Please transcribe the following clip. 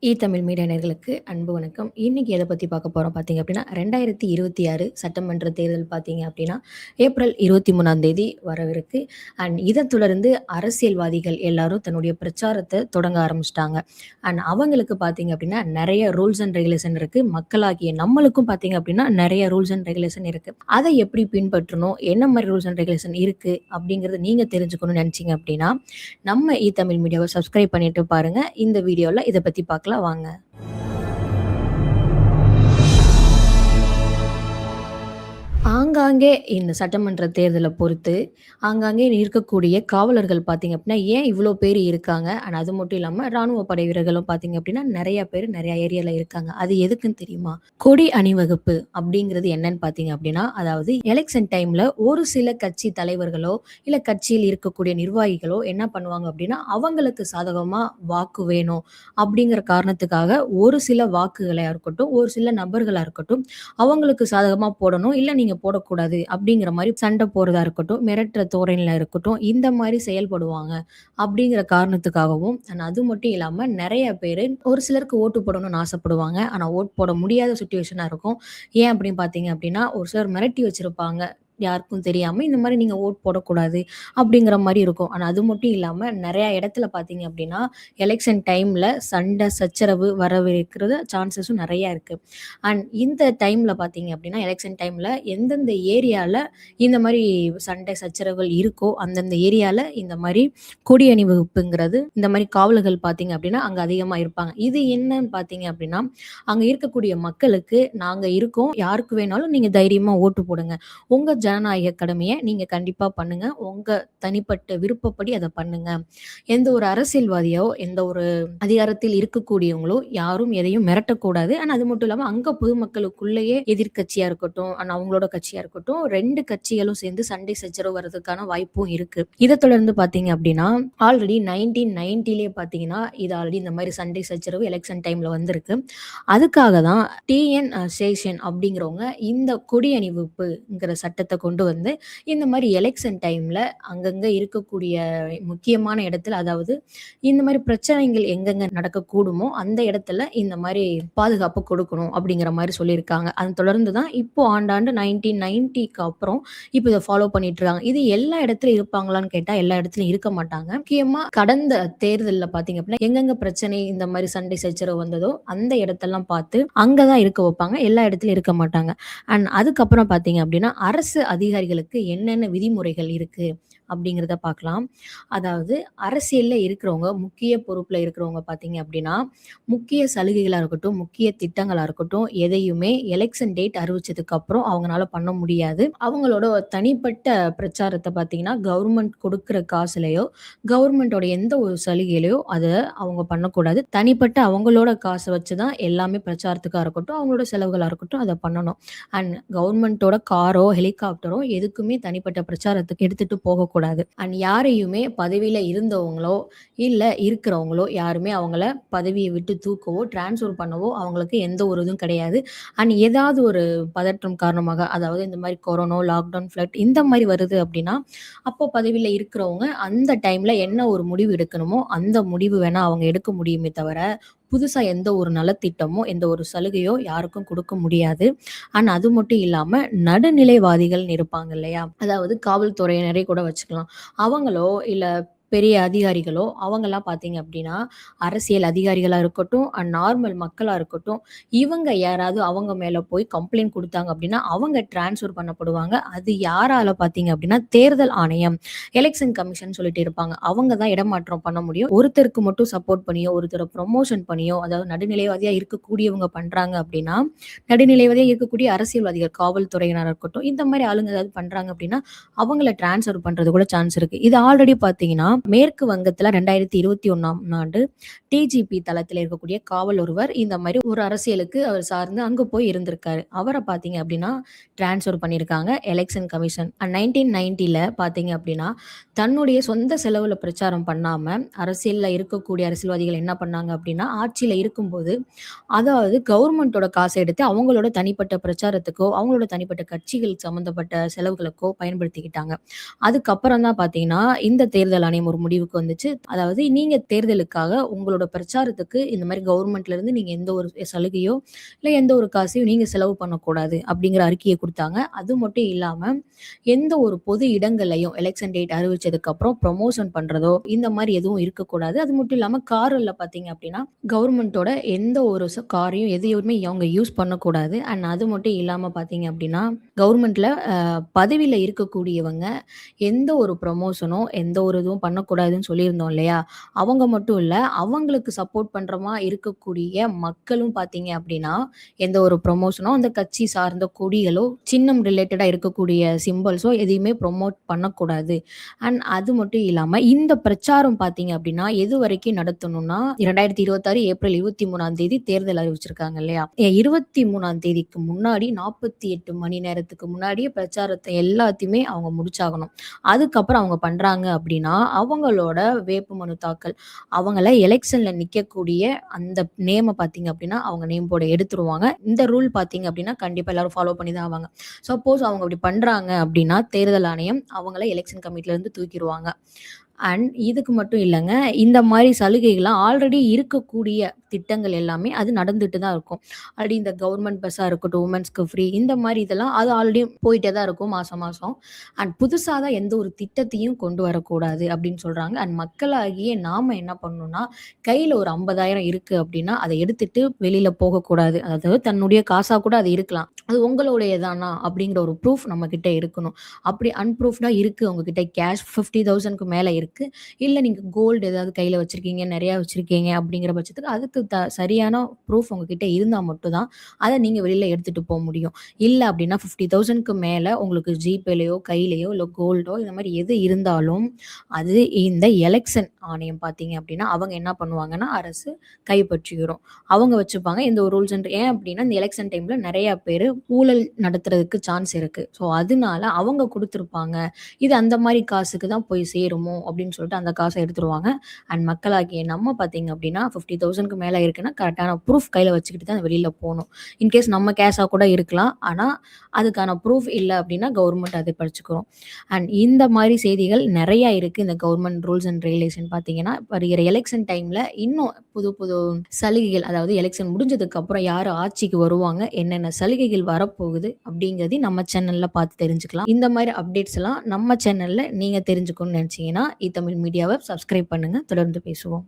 Tamil media நேயர்களுக்கு அன்பு வணக்கம். இன்னைக்கு எத பத்தி பார்க்க போறோம் பார்த்தீங்க அப்படின்னா, 2026 சட்டமன்ற தேர்தல் பார்த்தீங்க அப்படின்னா, ஏப்ரல் 23ஆம் தேதி வரவிருக்கு. இத தொடர்ந்து அரசியல்வாதிகள் எல்லாரும் தன்னுடைய பிரச்சாரத்த தொடங்க ஆரம்பிச்சுட்டாங்க. அவங்களுக்கு பார்த்தீங்க அப்படின்னா, நெறைய ரூல்ஸ் அண்ட் ரெகுலேஷன் இருக்கு. மக்களாகிய நம்மளுக்கும் பார்த்தீங்க அப்படின்னா, நெறைய ரூல்ஸ் அண்ட் ரெகுலேஷன் இருக்கு. அத எப்படி பின்பற்றணும்? என்ன மாரி ரூல்ஸ் அண்ட் ரெகுலேஷன் இருக்கு? அப்படிங்கிறத நீங்க தெரிஞ்சுக்கணும்னு நெனச்சீங்க அப்படின்னா, நம்ம தமிழ் மீடியாவ சப்ஸ்கிரைப் பண்ணிட்டு பாருங்க. இந்த வீடியோல இத பத்தி பார்க்கலாம் வாங்க. ஆங்காங்கே இந்த சட்டமன்ற தேர்தல பொறுத்து, ஆங்காங்கே இருக்கக்கூடிய காவலர்கள் பார்த்தீங்க அப்டின்னா, ஏன் இவ்ளோ பேர் இருக்காங்க? அது மட்டும் இல்லாம ராணுவ படை வீரர்களும் பார்த்தீங்க அப்டின்னா, நெறைய பேர் நெறைய ஏரியால இருக்காங்க. அது எதுக்குன்னு தெரியுமா? கொடி அணிவகுப்பு அப்டிங்கிறது என்னன்னு பார்த்தீங்க அப்டின்னா, அதாவது எலக்ஷன் டைம்ல ஒரு சில கட்சி தலைவர்களோ, இல்ல கட்சியில் இருக்கக்கூடிய நிர்வாகிகளோ என்ன பண்ணுவாங்க அப்டின்னா, அவங்களுக்கு சாதகமா வாக்கு வேணும் அப்டிங்கிற காரணத்துக்காக ஒரு சில வாக்குகளா இருக்கட்டும், ஒரு சில நபர்களா இருக்கட்டும், அவங்களுக்கு சாதகமா போடணும். இல்ல நீங்க போடக்கூடாது அப்படிங்கிற மாரி சண்டை போடுறதா இருக்கட்டும், மிரட்டுற தோரணையில இருக்கட்டும், இந்த மாரி செயல்படுவாங்க. அப்படிங்கிற காரணத்துக்காகவும், அது மட்டும் இல்லாம நெறைய பேரு ஒரு சிலருக்கு ஓட்டு போடணும்னு ஆசைப்படுவாங்க. ஆனா ஓட் போட முடியாத சிச்சுவேஷனா இருக்கும். ஏன் அப்படின்னு பார்த்தீங்க அப்படின்னா, ஒரு சிலர் மிரட்டி வச்சிருப்பாங்க. யாருக்கும் தெரியாம, இந்த மாரி நீங்க ஓட் போடக்கூடாது அப்படிங்கிற மாரி இருக்கும். ஆனா அது மட்டும் இல்லாம நெறைய இடத்துல பார்த்தீங்க அப்படின்னா, எலக்ஷன் டைம்ல சண்டை, சச்சரவு வரவிருக்கிறது சான்சஸும் நெறைய இருக்கு. இந்த டைம்ல பார்த்தீங்க அப்படின்னா, எலக்ஷன் டைம்ல எந்தெந்த ஏரியால இந்த மாரி சண்டை சச்சரவுகள் இருக்கோ, அந்தந்த ஏரியால இந்த மாரி கொடி அணிவகுப்புங்கிறது, இந்த மாரி காவலர்கள் பார்த்தீங்க அப்படின்னா, அங்க அதிகமா இருப்பாங்க. இது என்னன்னு பார்த்தீங்க அப்படின்னா, அங்க இருக்கக்கூடிய மக்களுக்கு, "நாங்க இருக்கோம். யாருக்கு வேணாலும் நீங்க தைரியமா ஓட்டு போடுங்க. உங்க ஜனநாயக கடமைய நீங்க கண்டிப்பா பண்ணுங்க. உங்க தனிப்பட்ட விருப்பப்படி அத பண்ணுங்க. எந்த ஒரு அரசியல்வாதியோ, எந்த ஒரு அதிகாரத்தில் இருக்கக்கூடியவங்களோ யாரும் எதையும் மிரட்டக்கூடாது. அது மட்டும் இல்லாம அங்க பொதுமக்களுக்குள்ளேயே எதிர்க்கட்சியா இருக்கட்டும், அவங்களோட கட்சியா இருக்கட்டும் 2 கட்சிகளும் சேர்ந்து சண்டை சச்சரவு வர்றதுக்கான வாய்ப்பும் இருக்கு. இத தொடர்ந்து பார்த்தீங்க அப்படின்னா, ஆல்ரெடி 1990லேயே பார்த்தீங்கன்னா, இது ஆல்ரெடி இந்த மாரி சண்டை சச்சரவு எலக்ஷன் டைம்ல வந்திருக்கு. அதுக்காக தான் சேஷன் அப்படிங்கிறவங்க இந்த கொடி அணிவிப்புங்கிற சட்டத்த கொண்டு வந்து, இந்த மாரி எலக்ஷன் டைம்ல அங்கங்க இருக்கக்கூடிய முக்கியமான இடத்துல அதாவது இந்த மாரி பிரச்சனைகள் எங்கெங்க நடக்கக்கூடுமோ, அந்த இடத்துல இந்த மாரி பாதுகாப்பு கொடுக்கணும் அப்படிங்கிற மாரி சொல்லியிருக்காங்க. அத தொடர்ந்து தான் இப்போ ஆண்டாண்டு 1990க்கு அப்புறம் இப்ப இத ஃபாலோ பண்ணிட்டு இருக்காங்க. இது எல்லா இடத்துலயும் இருப்பாங்களான்னு கேட்டா, எல்லா இடத்துலயும் இருக்க மாட்டாங்க. முக்கியமா கடந்த தேர்தல்ல பார்த்தீங்க அப்படின்னா, எங்கெங்க பிரச்சனை இந்த மாரி சண்டை சச்சரவு வந்ததோ, அந்த இடத்தெல்லாம் பார்த்து அங்க தான் இருக்க வைப்பாங்க. எல்லா இடத்துலயும் இருக்க மாட்டாங்க. அதுக்கப்புறம் பார்த்தீங்க அப்படின்னா, அரசு அதிகாரிகளுக்கு என்னென்ன விதிமுறைகள் இருக்கு அப்படிங்கிறத பார்க்கலாம். அதாவது அரசியல்ல இருக்கிறவங்க, முக்கிய பொறுப்புல இருக்கிறவங்க பார்த்தீங்க அப்படின்னா, முக்கிய சலுகைகளா இருக்கட்டும், முக்கிய திட்டங்களா இருக்கட்டும், எதையுமே எலக்ஷன் டேட் அறிவிச்சதுக்கு அப்புறம் அவங்கனால பண்ண முடியாது. அவங்களோட தனிப்பட்ட பிரச்சாரத்த பார்த்தீங்கன்னா, கவர்மெண்ட் கொடுக்கிற காசுலயோ, கவர்மெண்டோட எந்த ஒரு சலுகையிலயோ அத அவங்க பண்ணக்கூடாது. தனிப்பட்ட அவங்களோட காச வச்சு தான் எல்லாமே பிரச்சாரத்துக்கா இருக்கட்டும், அவங்களோட செலவுகளா இருக்கட்டும் அத பண்ணணும். கவர்மெண்டோட காரோ, ஹெலிகாப்டரோ எதுக்குமே தனிப்பட்ட பிரச்சாரத்துக்கு எடுத்துட்டு போகக்கூடாது. யாரையுமே பதவியில இருந்தவங்களோ, இல்ல இருக்கிறவங்களோ யாருமே அவங்கள பதவிய விட்டு தூக்கவோ, ட்ரான்ஸ்ஃபர் பண்ணவோ அவங்களுக்கு எந்த ஒரு இதுவும் கிடையாது. ஏதாவது ஒரு பதற்றம் காரணமாக, அதாவது இந்த மாரி கொரோனா, லாக்டவுன், ஃப்ளட் இந்த மாரி வருது அப்படின்னா, அப்போ பதவியில இருக்கிறவங்க அந்த டைம்ல என்ன ஒரு முடிவு எடுக்கணுமோ, அந்த முடிவு வேணா அவங்க எடுக்க முடியுமே தவிர, புதுசா எந்த ஒரு நலத்திட்டமோ, எந்த ஒரு சலுகையோ யாருக்கும் குடுக்க முடியாது. அது மட்டும் இல்லாம நடுநிலைவாதிகள்னு இருப்பாங்க இல்லையா? அதாவது காவல்துறையினரே கூட வச்சுக்கலாம். அவங்களோ இல்ல பெரிய அதிகாரிகளோ அவங்கலாம் பார்த்தீங்க அப்படின்னா, அரசியல் அதிகாரிகளா இருக்கட்டும், நார்மல் மக்களா இருக்கட்டும், இவங்க யாராவது அவங்க மேல போய் கம்ப்ளைண்ட் குடுத்தாங்க அப்படின்னா, அவங்க ட்ரான்ஸ்ஃபர் பண்ணப்படுவாங்க. அது யாரால பார்த்தீங்க அப்படின்னா, தேர்தல் ஆணையம், எலக்ஷன் கமிஷன் சொல்லிட்டு இருப்பாங்க. அவங்க தான் இடமாற்றம் பண்ண முடியும். ஒருத்தருக்கு மட்டும் சப்போர்ட் பண்ணியோ, ஒருத்தர ப்ரமோஷன் பண்ணியோ, அதாவது நடுநிலைவாதியா இருக்கக்கூடியவங்க பண்றாங்க அப்படின்னா, நடுநிலைவாதியா இருக்கக்கூடிய அரசியல்வாதிகள், காவல்துறையினரா இருக்கட்டும், இந்த மாரி ஆளுங்க ஏதாவது பண்றாங்க அப்படின்னா, அவங்கள ட்ரான்ஸ்ஃபர் பண்றது கூட சான்ஸ் இருக்கு. இது ஆல்ரெடி பார்த்தீங்கன்னா, மேற்கு வங்கத்துல 2021ஆம் ஆண்டு டிஜிபி தளத்தில இருக்கக்கூடிய காவல் ஒருவர் இந்த மாரி ஒரு அரசியலுக்கு அவர் சார்ந்து அங்க போய் இருந்திருக்காரு. அவர பார்த்தீங்க அப்படின்னா, ட்ரான்ஸ்ஃபர் பண்ணியிருக்காங்க எலக்ஷன் கமிஷன். 1990ல பார்த்தீங்க அப்படின்னா, தன்னுடைய சொந்த செலவுல பிரச்சாரம் பண்ணாம, அரசியல்ல இருக்கக்கூடிய அரசியல்வாதிகள் என்ன பண்ணாங்க அப்படின்னா, ஆட்சியில இருக்கும்போது, அதாவது கவர்மெண்ட்டோட காச எடுத்து அவங்களோட தனிப்பட்ட பிரச்சாரத்துக்கோ, அவங்களோட தனிப்பட்ட கட்சிகள் சம்மந்தப்பட்ட செலவுகளுக்கோ பயன்படுத்திக்கிட்டாங்க. அதுக்கப்புறம் தான் பார்த்தீங்கன்னா, இந்த தேர்தல் ஆணையம் ஆணையம் ஒரு முடிவுக்கு வந்துச்சு. அதாவது நீங்க தேர்தலுக்காக உங்களோட பிரச்சாரத்துக்கு இந்த மாரி கவர்மெண்ட்ல இருந்து நீங்க எந்த ஒரு சலுகையோ, இல்ல எந்த ஒரு காசையும் நீங்க செலவு பண்ணக்கூடாது அப்படிங்கிற அறிக்கைய குடுத்தாங்க. அது மட்டும் இல்லாம, எந்த ஒரு பொது இடங்கள்லயும் எலக்ஷன் டேட் அறிவிச்சதுக்கு அப்புறம் ப்ரமோஷன் பண்றதோ, இந்த மாரி எதுவும் இருக்கக்கூடாது. அது மட்டும் இல்லாம கார்கள்ல பார்த்தீங்க அப்படின்னா, கவர்மெண்ட்டோட எந்த ஒரு காரையும் எதையுமே அவங்க யூஸ் பண்ணக்கூடாது. அண்ட் அது மட்டும் இல்லாம பார்த்தீங்க அப்படின்னா, கவர்மெண்ட்ல பதவியில இருக்கக்கூடியவங்க எந்த ஒரு ப்ரமோஷனோ, எந்த ஒரு இதுவும் பண்ணக்கூடாதுன்னு சொல்லியிருந்தோம் இல்லையா? அவங்க மட்டும் இல்ல, அவங்களுக்கு சப்போர்ட் பண்றமா இருக்கக்கூடிய மக்களும் பார்த்தீங்க அப்படின்னா, எந்த ஒரு ப்ரமோஷனோ, அந்த கட்சி சார்ந்த கொடிகளோ, சின்னம் ரிலேட்டடா இருக்கக்கூடிய சிம்பல்ஸோ எதையுமே ப்ரமோட் பண்ணக்கூடாது. அண்ட் அது மட்டும் இல்லாம, இந்த பிரச்சாரம் பார்த்தீங்க அப்படின்னா, எதுவரைக்கும் நடத்தணும்னா, 2026 ஏப்ரல் 23ஆம் தேதி தேர்தல் அறிவிச்சிருக்காங்க இல்லையா? 23ஆம் தேதிக்கு முன்னாடி 48 மணி நேரத்துக்கு முன்னாடியே பிரச்சாரத்த எல்லாத்தையுமே அவங்க முடிச்சாகணும். அதுக்கப்புறம் அவங்க பண்றாங்க அப்படின்னா, அவங்களோட வேட்புமனு தாக்கல், அவங்கள எலக்ஷன்ல நிக்கக்கூடிய அந்த நேம பார்த்தீங்க அப்படின்னா, அவங்க நேம் போர்ட எடுத்துருவாங்க. இந்த ரூல் பார்த்தீங்க அப்படின்னா, கண்டிப்பா எல்லாரும் ஃபாலோ பண்ணி தான் ஆவாங்க. சப்போஸ் அவங்க அப்படி பண்றாங்க அப்படின்னா, தேர்தல் ஆணையம் அவங்கள எலக்ஷன் கமிட்டில இருந்து தூக்கிருவாங்க. அண்ட் இதுக்கு மட்டும் இல்லங்க. இந்த மாரி சலுகைகள்லாம் ஆல்ரெடி இருக்கக்கூடிய திட்டங்கள் எல்லாமே அது நடந்துட்டு தான் இருக்கும். ஆல்ரெடி இந்த கவர்மெண்ட் பஸ்ஸா இருக்கட்டும், வுமென்ஸ்க்கு ஃப்ரீ இந்த மாரி இதெல்லாம் அது ஆல்ரெடி போயிட்டே தான் இருக்கும் மாசம் மாசம். அண்ட் புதுசா தான் எந்த ஒரு திட்டத்தையும் கொண்டு வரக்கூடாது அப்படின்னு சொல்றாங்க. அண்ட் மக்களாகிய நாம என்ன பண்ணணும்னா, கையில ஒரு 50,000 இருக்கு அப்படின்னா, அத எடுத்துட்டு வெளியில போகக்கூடாது. அதாவது தன்னுடைய காசா கூட அது இருக்கலாம். அது உங்களுடையதானா அப்படிங்கிற ஒரு ப்ரூஃப் நம்மகிட்ட இருக்கணும். அப்படி அன்ப்ரூஃப்டா இருக்கு உங்ககிட்ட கேஷ் 50,000க்கு மேல இருக்கு. இல்ல நீங்க கோல்டு ஏதாவது கையில வச்சிருக்கீங்க, நெறையா வச்சிருக்கீங்க அப்படிங்கிற பட்சத்துக்கு அதுக்கு சரியான ப்ரூஃப் உங்ககிட்ட இருந்தா மட்டும் தான், அத நீங்க வெளியில எடுத்துட்டு முடியும். இல்ல அப்படின்னா 50,000க்கு மேல உங்களுக்கு ஜிபேலயோ, கையிலயோ இல்ல கோல்டோ இந்த மாரி எது இருந்தாலும், அது இந்த எலக்ஷன் ஆணையம் பார்த்தீங்க அப்படின்னா, அவங்க என்ன பண்ணுவாங்கன்னா, அரசு கைப்பற்றிரும். அவங்க வச்சுப்பாங்க. இந்த ஒரு ரூல்ஸ் ஏன் அப்படின்னா, இந்த எலக்ஷன் டைம்ல நெறைய பேரு ஊழல் நடத்துறதுக்கு சான்ஸ் இருக்கு. ஸோ, அதனால அவங்க குடுத்துருப்பாங்க. இது அந்த மாரி காசுக்கு தான் போய் சேருமோ அப்படின்னு சொல்லிட்டு அந்த காச எடுத்துருவாங்க. அண்ட் மக்களாகிய நம்ம பார்த்தீங்க அப்படின்னா, 50,000க்கு மேல இருக்குன்னா, கரெக்ட்டான ப்ரூஃப் கையில வச்சுக்கிட்டு தான் வெளியில போணும். இன்கேஸ் நம்ம கேஷா கூட இருக்கலாம். ஆனா, அதுக்கான ப்ரூஃப் இல்ல அப்படின்னா, கவர்மெண்ட் அது படிச்சுக்கும். அண்ட் இந்த மாரி செய்திகள் நெறைய இருக்கு. இந்த கவர்மெண்ட் ரூல்ஸ் அண்ட் ரெகுலேஷன் பார்த்தீங்கன்னா, வருகிற எலக்ஷன் டைம்ல இன்னும் புது புது சலுகைகள், அதாவது எலக்ஷன் முடிஞ்சதுக்கு அப்புறம் யாரு ஆட்சிக்கு வருவாங்க, என்னென்ன சலுகைகள் வரப்போகுது அப்படிங்கிறதையும் நம்ம சேனல்ல பார்த்து தெரிஞ்சுக்கலாம். இந்த மாரி அப்டேட்ஸ் எல்லாம் நம்ம சேனல்ல நீங்க தெரிஞ்சுக்கணும்னு நெனச்சீங்கன்னா, இ தமிழ் மீடியாவ சப்ஸ்கிரைப் பண்ணுங்க. தொடர்ந்து பேசுவோம்.